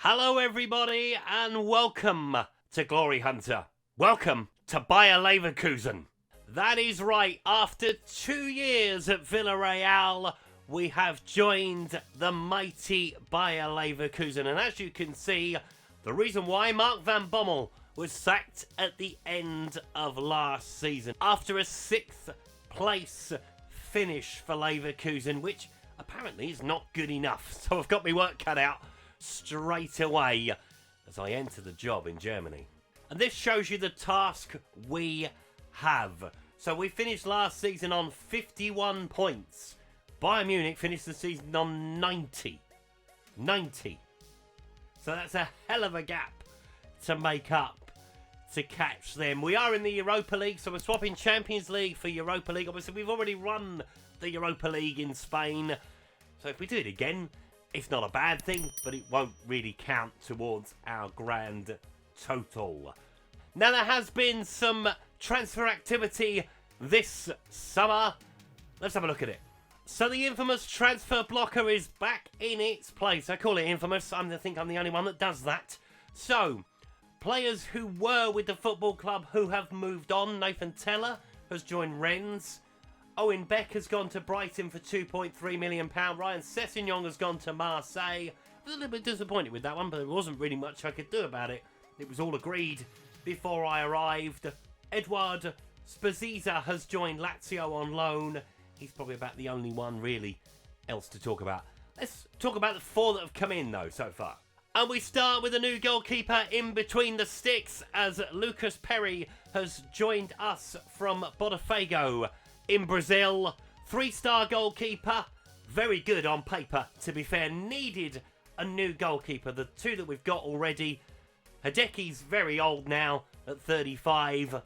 Hello everybody and welcome to Glory Hunter. Welcome to Bayer Leverkusen. That is right, after 2 years at Villarreal, we have joined the mighty Bayer Leverkusen. And as you can see, the reason why Mark van Bommel was sacked at the end of last season. After a 6th place finish for Leverkusen, which apparently is not good enough. So I've got my work cut out straight away as I enter the job in Germany. And this shows you the task we have. So we finished last season on 51 points. Bayern Munich finished the season on 90. So that's a hell of a gap to make up to catch them. We are in the Europa League, so we're swapping Champions League for Europa League. Obviously, we've already run the Europa League in Spain. So if we do it again, it's not a bad thing, but it won't really count towards our grand total. Now, there has been some transfer activity this summer. Let's have a look at it. So the infamous transfer blocker is back in its place. I call it infamous. I think I'm the only one that does that. So, players who were with the football club who have moved on. Nathan Teller has joined Rennes. Owen Beck has gone to Brighton for £2.3 million. Ryan Sessegnon has gone to Marseille. I was a little bit disappointed with that one, but there wasn't really much I could do about it. It was all agreed before I arrived. Edouard Spaziza has joined Lazio on loan. He's probably about the only one really else to talk about. Let's talk about the 4 that have come in though so far. And we start with a new goalkeeper in between the sticks as Lucas Perry has joined us from Botafogo in Brazil. 3-star goalkeeper. Very good on paper, to be fair. Needed a new goalkeeper. The 2 that we've got already. Hideki's very old now at 35.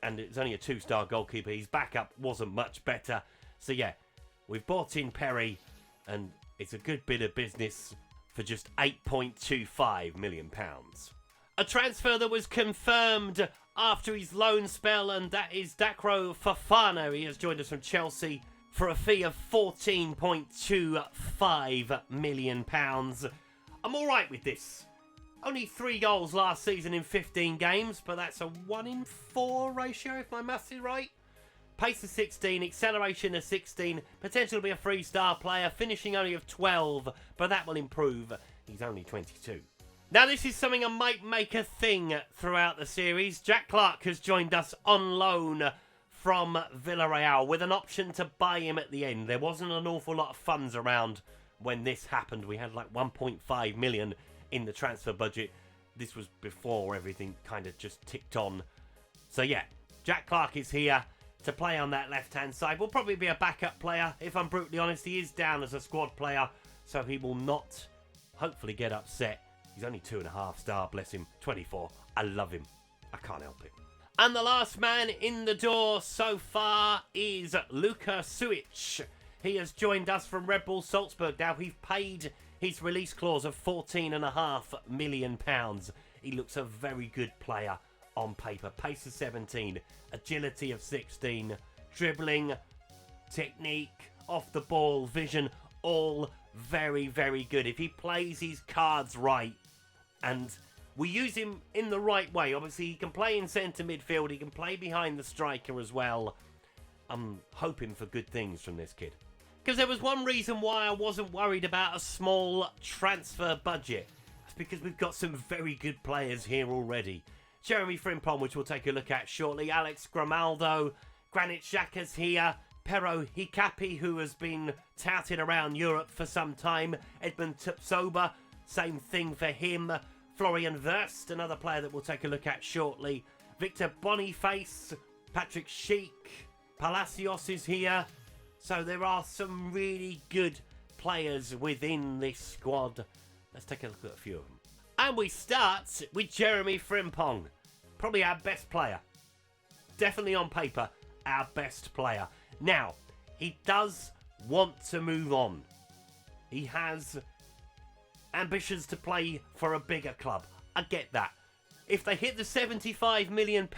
And it's only a 2-star goalkeeper. His backup wasn't much better. So yeah, we've bought in Perry. And it's a good bit of business for just £8.25 million. A transfer that was confirmed after his loan spell, and that is Dacro Fofana. He has joined us from Chelsea for a fee of £14.25 million. I'm alright with this. Only 3 goals last season in 15 games, but that's a 1 in 4 ratio if my maths is right. Pace of 16, acceleration of 16, potential to be a 3-star player, finishing only of 12, but that will improve. He's only 22. Now, this is something I might make a thing throughout the series. Jack Clark has joined us on loan from Villarreal with an option to buy him at the end. There wasn't an awful lot of funds around when this happened. We had like 1.5 million in the transfer budget. This was before everything kind of just ticked on. So yeah, Jack Clark is here to play on that left-hand side. Will probably be a backup player. If I'm brutally honest, he is down as a squad player, so he will not hopefully get upset. He's only 2.5 star, bless him. 24. I love him. I can't help it. And the last man in the door so far is Luka Suic. He has joined us from Red Bull Salzburg. Now, he's paid his release clause of £14.5 million. He looks a very good player on paper. Pace of 17, agility of 16, dribbling, technique, off the ball, vision, all very, very good. If he plays his cards right and we use him in the right way, obviously he can play in centre midfield, he can play behind the striker as well. I'm hoping for good things from this kid. Because there was one reason why I wasn't worried about a small transfer budget. That's because we've got some very good players here already. Jeremy Frimpong, which we'll take a look at shortly. Alex Grimaldo, Granit Xhaka's here. Pero Hikapi, who has been touted around Europe for some time. Edmund Tupsoba, same thing for him. Florian Wirtz, another player that we'll take a look at shortly. Victor Boniface, Patrick Schick, Palacios is here. So there are some really good players within this squad. Let's take a look at a few of them. And we start with Jeremy Frimpong. Probably our best player. Definitely on paper, our best player. Now, he does want to move on. He has ambitions to play for a bigger club. I get that. If they hit the £75 million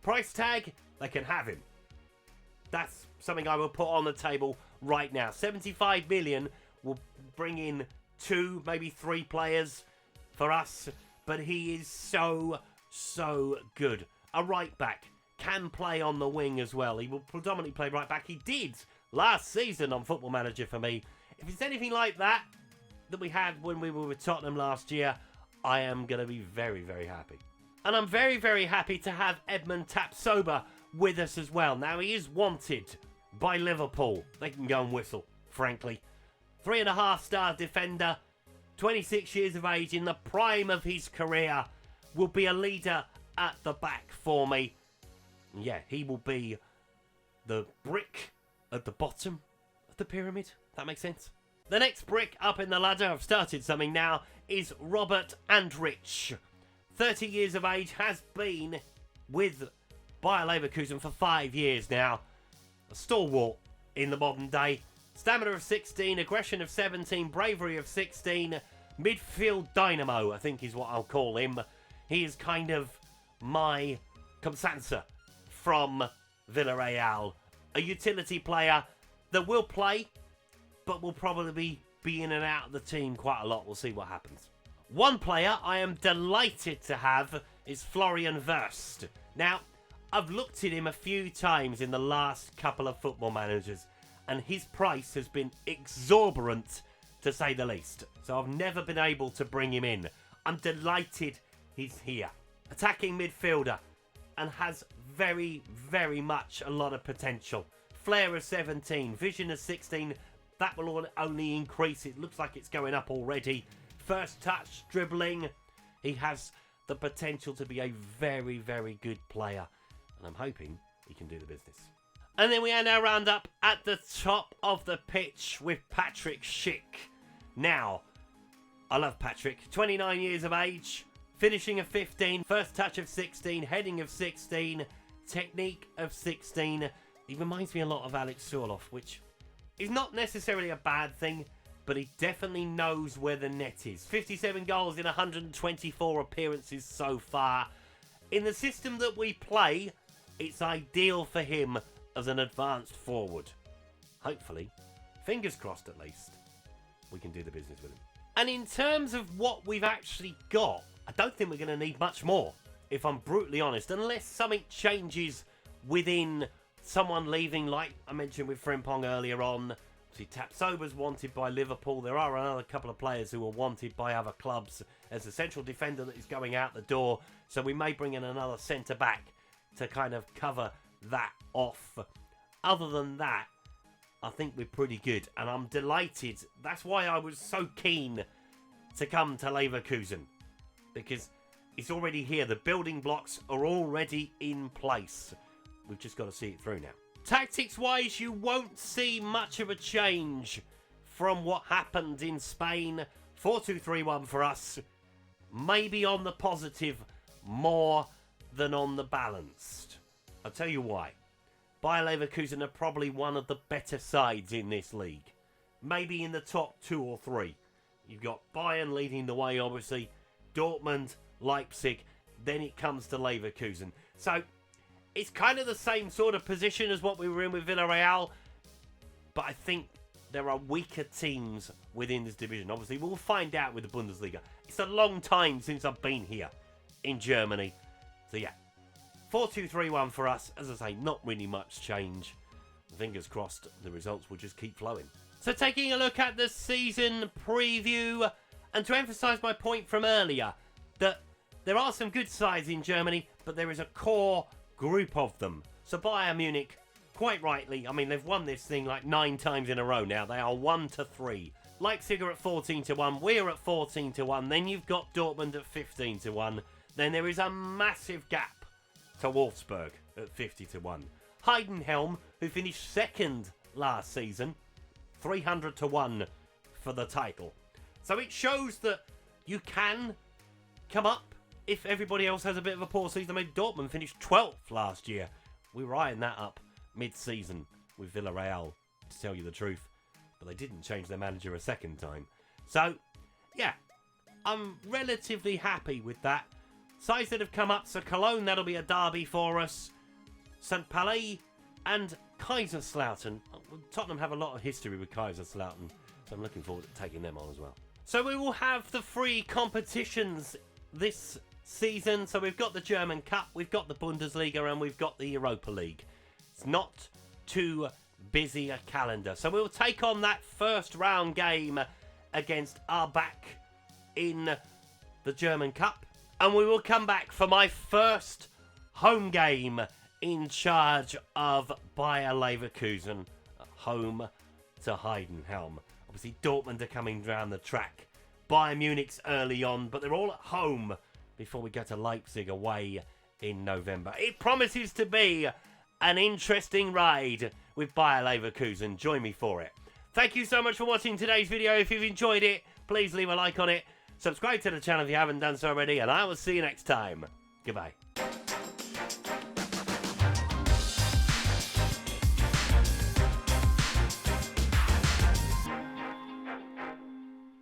price tag, they can have him. That's something I will put on the table right now. 75 million will bring in 2, maybe 3 players for us, but he is so good. A right back, can play on the wing as well. He will predominantly play right back. He did last season on Football Manager for me. If it's anything like that we had when we were with Tottenham last year, I am going to be very happy. And I'm very happy to have Edmund Tapsoba with us as well. Now, he is wanted by Liverpool. They can go and whistle, frankly. 3.5-star defender, 26 years of age, in the prime of his career, will be a leader at the back for me. Yeah, he will be the brick at the bottom of the pyramid. That makes sense. The next brick up in the ladder, I've started something now, is Robert Andrich. 30 years of age, has been with Bayer Leverkusen for 5 years now. A stalwart in the modern day. Stamina of 16, aggression of 17, bravery of 16, midfield dynamo, I think is what I'll call him. He is kind of my Comsansa from Villarreal. A utility player that will play, but will probably be in and out of the team quite a lot. We'll see what happens. One player I am delighted to have is Florian Wirtz. Now, I've looked at him a few times in the last couple of Football Managers, and his price has been exorbitant, to say the least. So I've never been able to bring him in. I'm delighted he's here. Attacking midfielder, and has very much a lot of potential. Flair of 17, vision of 16, that will only increase. It looks like it's going up already. First touch, dribbling. He has the potential to be a very good player. And I'm hoping he can do the business. And then we end our roundup at the top of the pitch with Patrick Schick. Now, I love Patrick. 29 years of age, finishing of 15, first touch of 16, heading of 16, technique of 16. He reminds me a lot of Alex Sorloff, which is not necessarily a bad thing, but he definitely knows where the net is. 57 goals in 124 appearances so far. In the system that we play, it's ideal for him as an advanced forward. Hopefully, fingers crossed at least, we can do the business with him. And in terms of what we've actually got, I don't think we're going to need much more, if I'm brutally honest, unless something changes within someone leaving, like I mentioned with Frimpong earlier on. See, Tapsoba's wanted by Liverpool. There are another couple of players who are wanted by other clubs as a central defender that is going out the door. So we may bring in another centre-back to kind of cover that off. Other than that, I think we're pretty good. And I'm delighted. That's why I was so keen to come to Leverkusen. Because it's already here. The building blocks are already in place. We've just got to see it through now. Tactics-wise, you won't see much of a change from what happened in Spain. 4-2-3-1 for us. Maybe on the positive more than on the balanced. I'll tell you why. Bayer Leverkusen are probably one of the better sides in this league. Maybe in the top 2 or 3. You've got Bayern leading the way, obviously. Dortmund, Leipzig. Then it comes to Leverkusen. So it's kind of the same sort of position as what we were in with Villarreal, but I think there are weaker teams within this division. Obviously, we'll find out with the Bundesliga. It's a long time since I've been here in Germany. So yeah, 4-2-3-1 for us. As I say, not really much change. Fingers crossed the results will just keep flowing. So taking a look at the season preview, and to emphasise my point from earlier, that there are some good sides in Germany, but there is a core group of them. So Bayern Munich, quite rightly, I mean, they've won this thing like 9 times in a row now. They are 1-3. Leipzig are at 14-1. We're at 14-1. Then you've got Dortmund at 15-1. Then there is a massive gap to Wolfsburg at 50-1. Heidenheim, who finished second last season, 300-1 for the title. So it shows that you can come up if everybody else has a bit of a poor season. I mean, Dortmund finished 12th last year. We were eyeing that up mid-season with Villarreal, to tell you the truth. But they didn't change their manager a second time. So, yeah, I'm relatively happy with that. Sides that have come up, so Cologne, that'll be a derby for us. St. Palais and Kaiserslautern. Tottenham have a lot of history with Kaiserslautern, so I'm looking forward to taking them on as well. So we will have the 3 competitions this season. So we've got the German Cup, we've got the Bundesliga, and we've got the Europa League. It's not too busy a calendar. So we'll take on that first round game against Arbach in the German Cup. And we will come back for my first home game in charge of Bayer Leverkusen, home to Heidenheim. Obviously, Dortmund are coming down the track. Bayern Munich's early on, but they're all at home before we go to Leipzig away in November. It promises to be an interesting ride with Bayer Leverkusen. Join me for it. Thank you so much for watching today's video. If you've enjoyed it, please leave a like on it. Subscribe to the channel if you haven't done so already, and I will see you next time. Goodbye.